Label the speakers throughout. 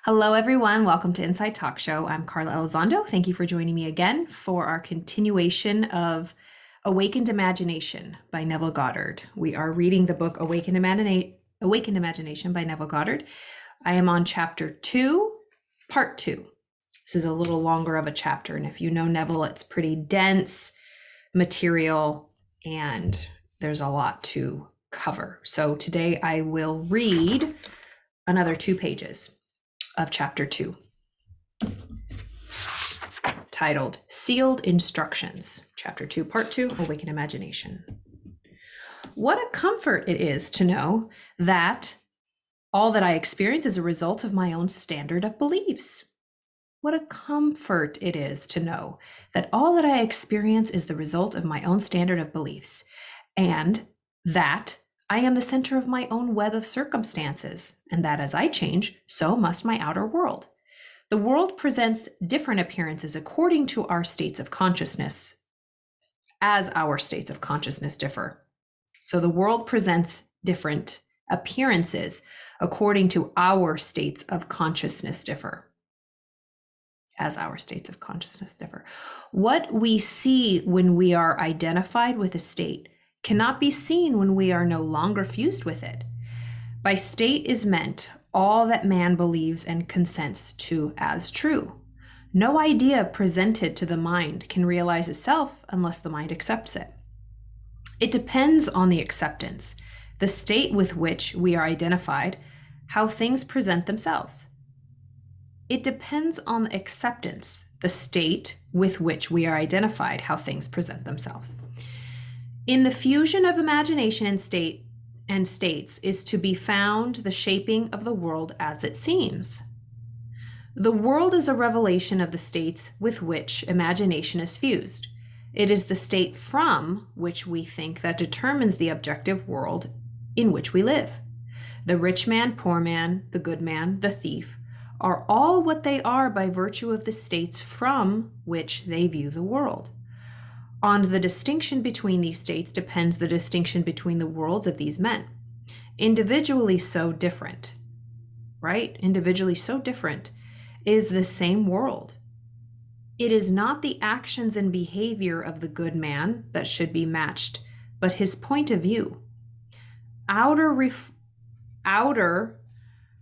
Speaker 1: Hello, everyone. Welcome to Inside Talk Show. I'm Carla Elizondo. Thank you for joining me again for our continuation of Awakened Imagination by Neville Goddard. We are reading the book Awakened Imagination by Neville Goddard. I am on chapter 2, part 2. This is a little longer of a chapter, and if you know Neville, it's pretty dense material and there's a lot to cover. So today I will read another 2 pages of chapter 2, titled Sealed Instructions. Chapter 2, part 2, Awaken Imagination. What a comfort it is to know that all that I experience is a result of my own standard of beliefs. What a comfort it is to know that all that I experience is the result of my own standard of beliefs, and that I am the center of my own web of circumstances, and that as I change, so must my outer world. The world presents different appearances according to our states of consciousness, as our states of consciousness differ. So the world presents different appearances according to our states of consciousness differ. As our states of consciousness differ. What we see when we are identified with a state cannot be seen when we are no longer fused with it. By state is meant all that man believes and consents to as true. No idea presented to the mind can realize itself unless the mind accepts it. It depends on the acceptance, the state with which we are identified, how things present themselves. It depends on the acceptance, the state with which we are identified, how things present themselves. In the fusion of imagination and states is to be found the shaping of the world as it seems. The world is a revelation of the states with which imagination is fused. It is the state from which we think that determines the objective world in which we live. The rich man, poor man, the good man, the thief, are all what they are by virtue of the states from which they view the world. On the distinction between these states depends the distinction between the worlds of these men. Individually so different, right? Individually so different is the same world. It is not the actions and behavior of the good man that should be matched, but his point of view. Outer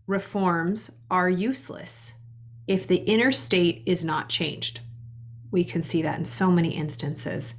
Speaker 1: reforms are useless if the inner state is not changed. We can see that in so many instances.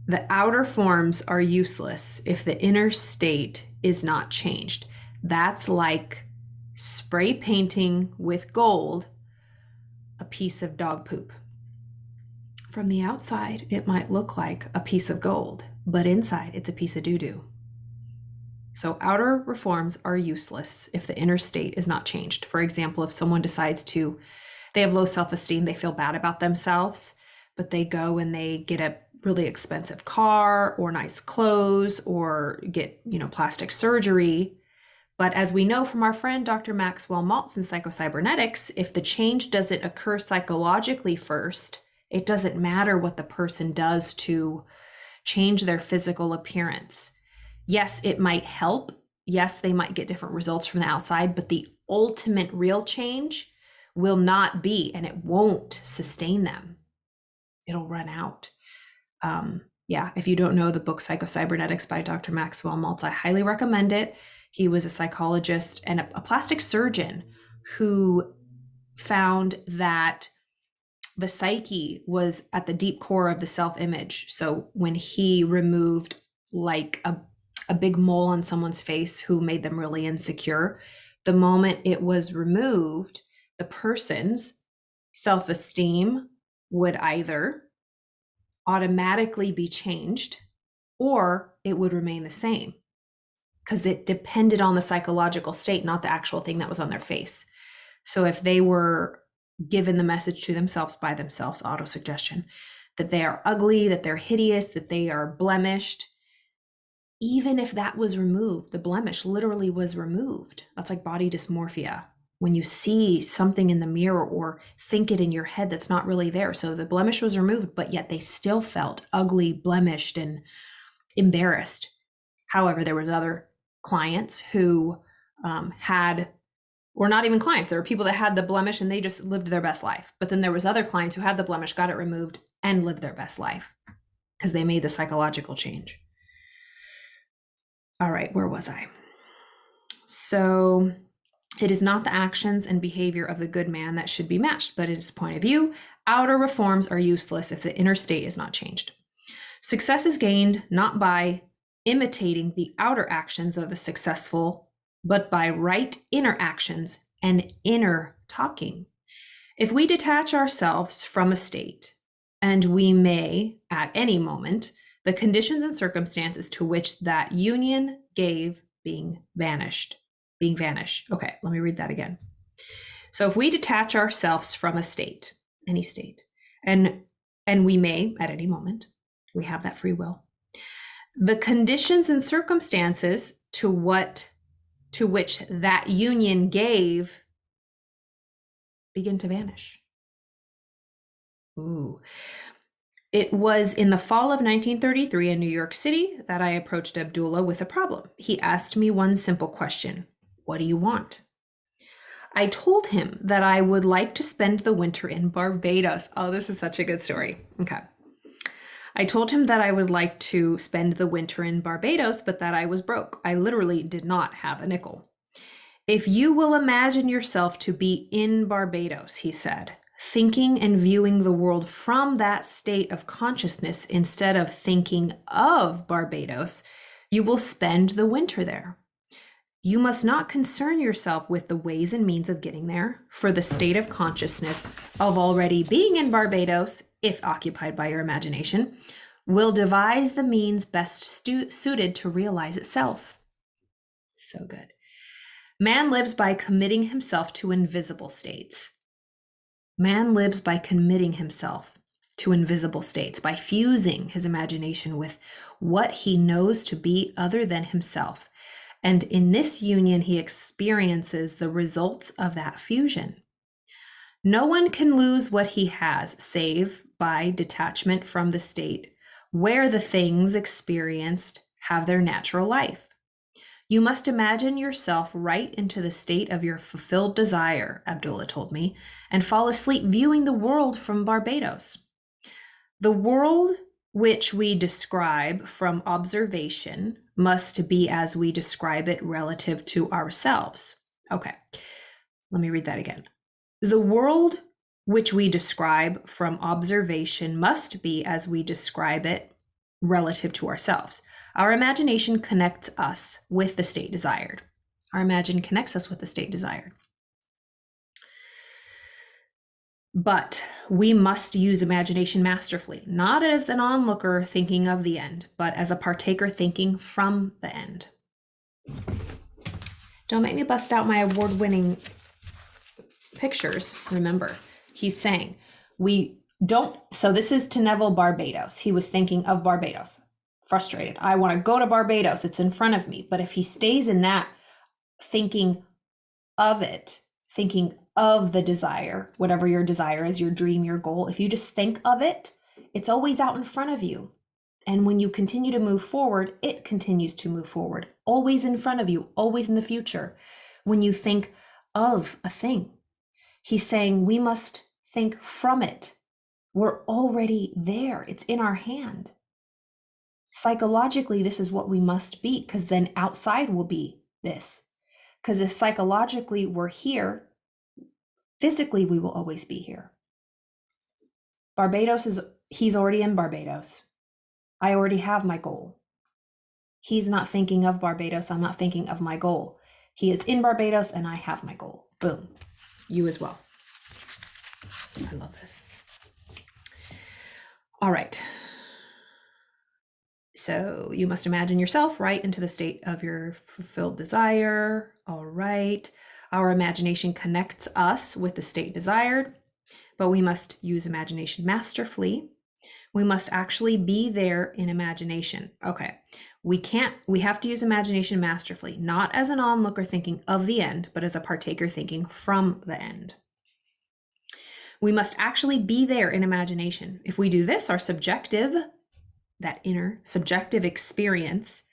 Speaker 1: The outer forms are useless if the inner state is not changed. That's like spray painting with gold a piece of dog poop. From the outside, it might look like a piece of gold, but inside it's a piece of doo-doo. So outer reforms are useless if the inner state is not changed. For example, if someone decides they have low self-esteem, they feel bad about themselves, but they go and they get a really expensive car or nice clothes or get, plastic surgery. But as we know from our friend Dr. Maxwell Maltz in psychocybernetics, if the change doesn't occur psychologically first, it doesn't matter what the person does to change their physical appearance. Yes, it might help. Yes, they might get different results from the outside, but the ultimate real change will not be, and it won't sustain them. It'll run out. If you don't know the book Psychocybernetics by Dr. Maxwell Maltz, I highly recommend it. He was a psychologist and a plastic surgeon who found that the psyche was at the deep core of the self-image. So when he removed like a big mole on someone's face who made them really insecure, the moment it was removed, the person's self-esteem would either automatically be changed or it would remain the same because it depended on the psychological state, not the actual thing that was on their face. So if they were given the message to themselves by themselves, autosuggestion, that they are ugly, that they're hideous, that they are blemished, even if that was removed, the blemish literally was removed. That's like body dysmorphia. When you see something in the mirror or think it in your head that's not really there. So the blemish was removed, but yet they still felt ugly, blemished, and embarrassed. However, there was other clients who had Or not even clients. There were people that had the blemish and they just lived their best life. But then there was other clients who had the blemish, got it removed, and lived their best life because they made the psychological change. All right, where was I? So it is not the actions and behavior of the good man that should be matched, but it is the point of view. Outer reforms are useless if the inner state is not changed. Success is gained not by imitating the outer actions of the successful, but by right inner actions and inner talking. If we detach ourselves from a state, and we may at any moment, the conditions and circumstances to which that union gave being vanish. Okay, let me read that again. So if we detach ourselves from a state, any state, and we may at any moment, we have that free will, the conditions and circumstances to which that union gave begin to vanish. Ooh. It was in the fall of 1933 in New York City that I approached Abdullah with a problem. He asked me one simple question: what do you want? I told him that I would like to spend the winter in Barbados. Oh, this is such a good story. Okay. I told him that I would like to spend the winter in Barbados, but that I was broke. I literally did not have a nickel. If you will imagine yourself to be in Barbados, he said, thinking and viewing the world from that state of consciousness instead of thinking of Barbados, you will spend the winter there. You must not concern yourself with the ways and means of getting there, for the state of consciousness of already being in Barbados, if occupied by your imagination, will devise the means best suited to realize itself. So good. Man lives by committing himself to invisible states. Man lives by committing himself to invisible states, by fusing his imagination with what he knows to be other than himself. And in this union, he experiences the results of that fusion. No one can lose what he has, save by detachment from the state where the things experienced have their natural life. You must imagine yourself right into the state of your fulfilled desire, Abdullah told me, and fall asleep viewing the world from Barbados. The world which we describe from observation must be as we describe it relative to ourselves. Okay, let me read that again. The world which we describe from observation must be as we describe it relative to ourselves. Our imagination connects us with the state desired. Our imagination connects us with the state desired. But we must use imagination masterfully, not as an onlooker thinking of the end, but as a partaker thinking from the end. Don't make me bust out my award-winning pictures. Remember, he's saying so this is to Neville, Barbados. He was thinking of Barbados, frustrated. I want to go to Barbados. It's in front of me. But if he stays in that thinking of it, thinking of the desire, whatever your desire is, your dream, your goal, if you just think of it, it's always out in front of you. And when you continue to move forward, it continues to move forward, always in front of you, always in the future. When you think of a thing, he's saying we must think from it. We're already there. It's in our hand. Psychologically, this is what we must be, because then outside will be this. Because if psychologically we're here, physically we will always be here. He's already in Barbados. I already have my goal. He's not thinking of Barbados. I'm not thinking of my goal. He is in Barbados and I have my goal. Boom. You as well. I love this. All right. So you must imagine yourself right into the state of your fulfilled desire. All right. Our imagination connects us with the state desired, but we must use imagination masterfully. We must actually be there in imagination. Okay. We have to use imagination masterfully, not as an onlooker thinking of the end, but as a partaker thinking from the end. We must actually be there in imagination. If we do this, our subjective, that inner subjective experience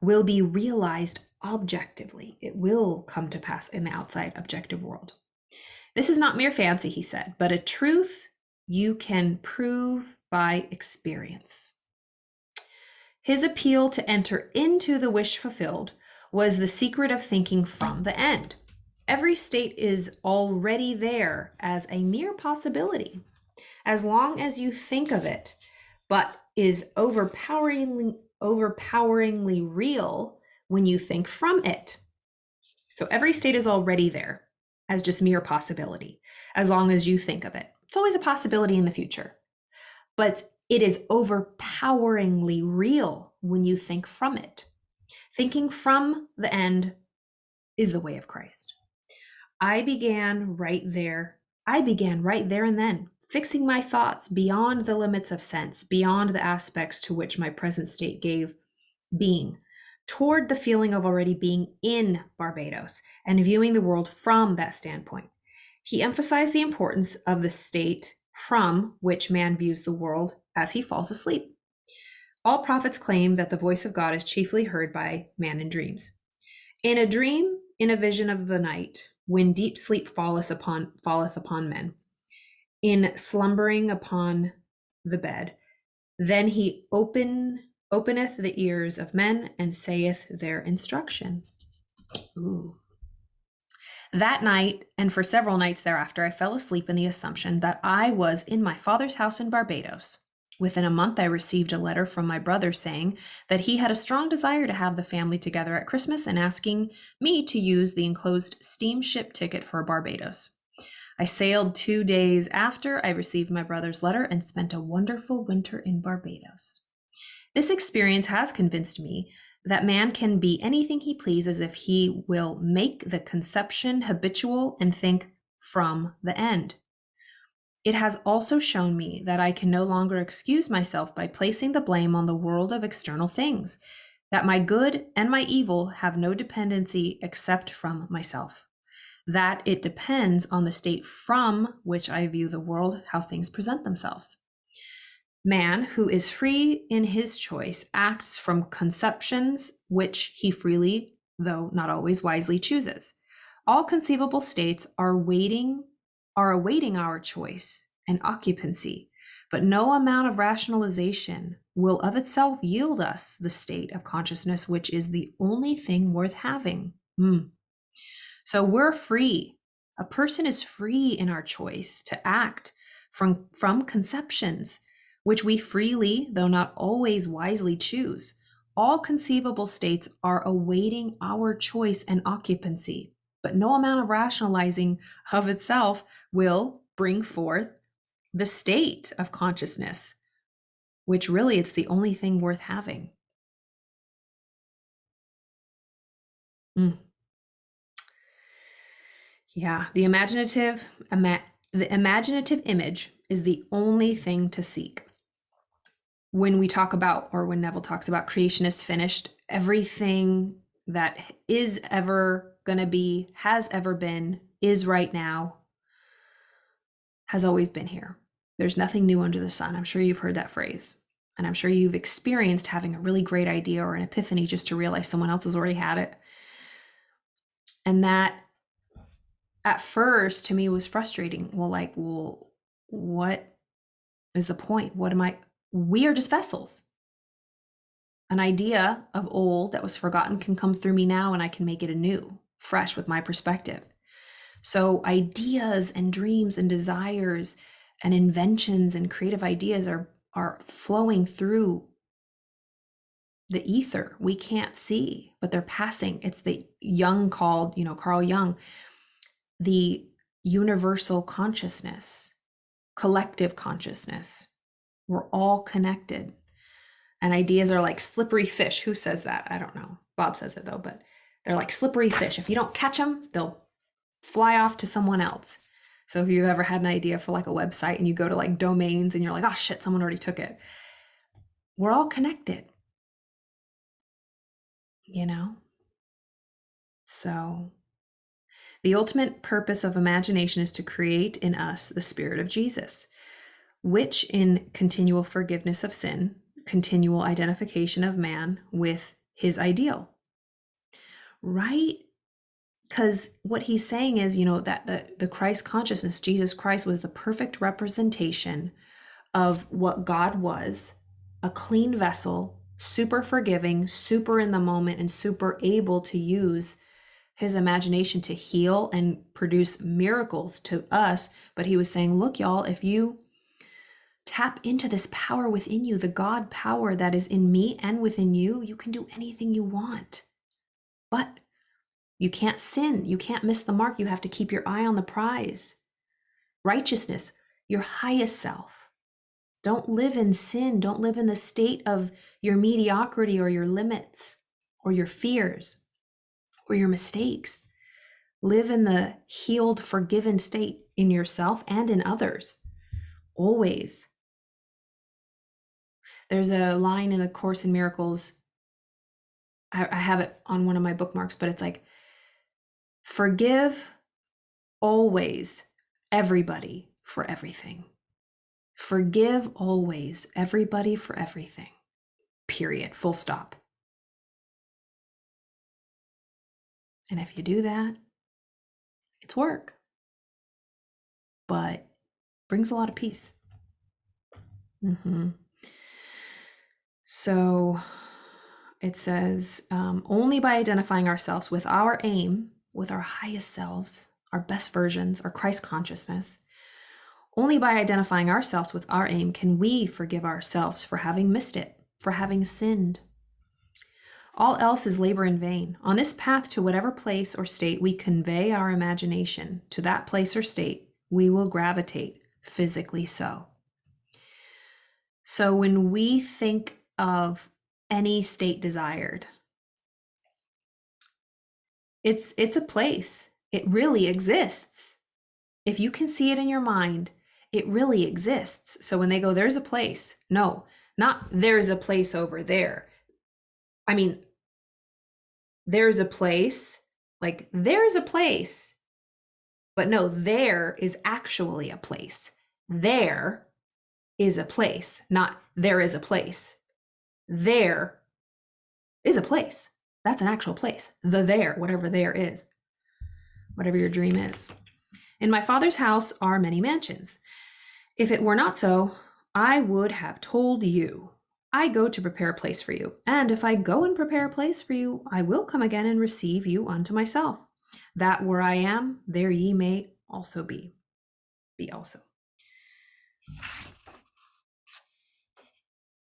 Speaker 1: will be realized objectively. It will come to pass in the outside objective world. This is not mere fancy, he said, but a truth you can prove by experience. His appeal to enter into the wish fulfilled was the secret of thinking from the end. Every state is already there as a mere possibility, as long as you think of it, but is overpoweringly real when you think from it. So every state is already there as just mere possibility, as long as you think of it. It's always a possibility in the future, but it is overpoweringly real when you think from it. Thinking from the end is the way of Christ. I began right there and then, fixing my thoughts beyond the limits of sense, beyond the aspects to which my present state gave being, toward the feeling of already being in Barbados and viewing the world from that standpoint. He emphasized the importance of the state from which man views the world as he falls asleep. All prophets claim that the voice of God is chiefly heard by man in dreams. In a dream, in a vision of the night, when deep sleep falleth upon men, in slumbering upon the bed, then he openeth the ears of men and saith their instruction. Ooh. That night, and for several nights thereafter, I fell asleep in the assumption that I was in my father's house in Barbados. Within a month, I received a letter from my brother saying that he had a strong desire to have the family together at Christmas and asking me to use the enclosed steamship ticket for Barbados. I sailed 2 days after I received my brother's letter and spent a wonderful winter in Barbados. This experience has convinced me that man can be anything he pleases if he will make the conception habitual and think from the end. It has also shown me that I can no longer excuse myself by placing the blame on the world of external things, that my good and my evil have no dependency except from myself, that it depends on the state from which I view the world, how things present themselves. Man, who is free in his choice, acts from conceptions which he freely, though not always wisely, chooses. All conceivable states are awaiting our choice and occupancy, but no amount of rationalization will of itself yield us the state of consciousness which is the only thing worth having. So we're free. A person is free in our choice to act from conceptions which we freely, though not always wisely, choose. All conceivable states are awaiting our choice and occupancy, but no amount of rationalizing of itself will bring forth the state of consciousness, which really it's the only thing worth having. Yeah, the imaginative image is the only thing to seek. When we talk about, or when Neville talks about creation is finished, everything that is ever going to be, has ever been, is right now, has always been here. There's nothing new under the sun. I'm sure you've heard that phrase. And I'm sure you've experienced having a really great idea or an epiphany just to realize someone else has already had it. And that at first to me was frustrating. Well, what is the point? We are just vessels. An idea of old that was forgotten can come through me now and I can make it anew, fresh with my perspective. So ideas and dreams and desires and inventions and creative ideas are flowing through the ether. We can't see, but they're passing. It's the Jung called, Carl Jung, the universal consciousness, collective consciousness. We're all connected. And ideas are like slippery fish. Who says that? I don't know. Bob says it though, but they're like slippery fish. If you don't catch them, they'll fly off to someone else. So if you've ever had an idea for like a website and you go to like domains and you're like, oh shit, someone already took it. We're all connected, So the ultimate purpose of imagination is to create in us the spirit of Jesus, which in continual forgiveness of sin, continual identification of man with his ideal, right? Because what he's saying is, that the Christ consciousness, Jesus Christ, was the perfect representation of what God was, a clean vessel, super forgiving, super in the moment, and super able to use his imagination to heal and produce miracles to us. But he was saying, look, y'all, if you tap into this power within you, the God power that is in me and within you, you can do anything you want. But you can't sin. You can't miss the mark. You have to keep your eye on the prize. Righteousness, your highest self. Don't live in sin. Don't live in the state of your mediocrity or your limits or your fears or your mistakes. Live in the healed, forgiven state in yourself and in others. Always. There's a line in the Course in Miracles. I have it on one of my bookmarks, but it's like, forgive always everybody for everything. Forgive always everybody for everything. Period. Full stop. And if you do that, it's work, but brings a lot of peace. So it says, only by identifying ourselves with our aim, with our highest selves, our best versions, our Christ consciousness, only by identifying ourselves with our aim can we forgive ourselves for having missed it, for having sinned. All else is labor in vain. On this path to whatever place or state we convey our imagination, to that place or state we will gravitate, physically so. So when we think of any state desired, it's a place. It really exists. If you can see it in your mind, it really exists. So when they go, there's a place. No, not there's a place over there. I mean, there's a place, like there's a place, but no, there is actually a place. There is a place, not there is a place. There is a place. That's an actual place. The there, whatever there is, whatever your dream is. In my Father's house are many mansions. If it were not so, I would have told you. I go to prepare a place for you. And if I go and prepare a place for you, I will come again and receive you unto myself, that where I am, there ye may also be. Be also.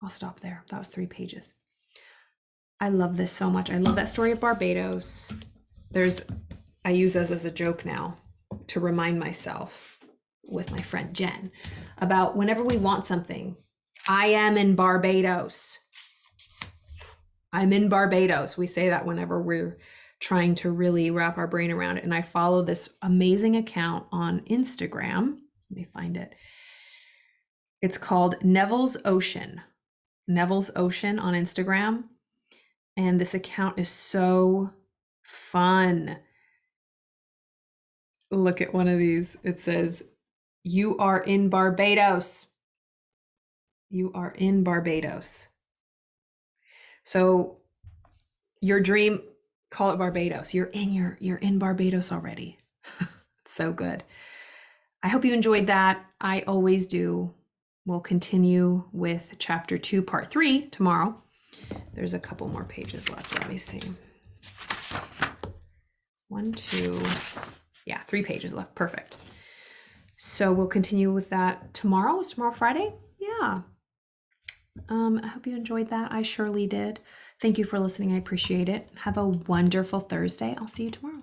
Speaker 1: I'll stop there. That was 3 pages. I love this so much. I love that story of Barbados. I use this as a joke now to remind myself with my friend Jen about whenever we want something. I am in Barbados. I'm in Barbados. We say that whenever we're trying to really wrap our brain around it. And I follow this amazing account on Instagram. Let me find it. It's called Neville's Ocean. Neville's Ocean on Instagram. And this account is so fun. Look at one of these. It says, you are in Barbados. You are in Barbados. So your dream, call it Barbados. You're in Barbados already. So good. I hope you enjoyed that. I always do. We'll continue with chapter 2, part 3 tomorrow. There's a couple more pages left. Let me see. 1, 2, 3 pages left. Perfect. So we'll continue with that tomorrow. Is tomorrow Friday? Yeah. I hope you enjoyed that. I surely did. Thank you for listening. I appreciate it. Have a wonderful Thursday. I'll see you tomorrow.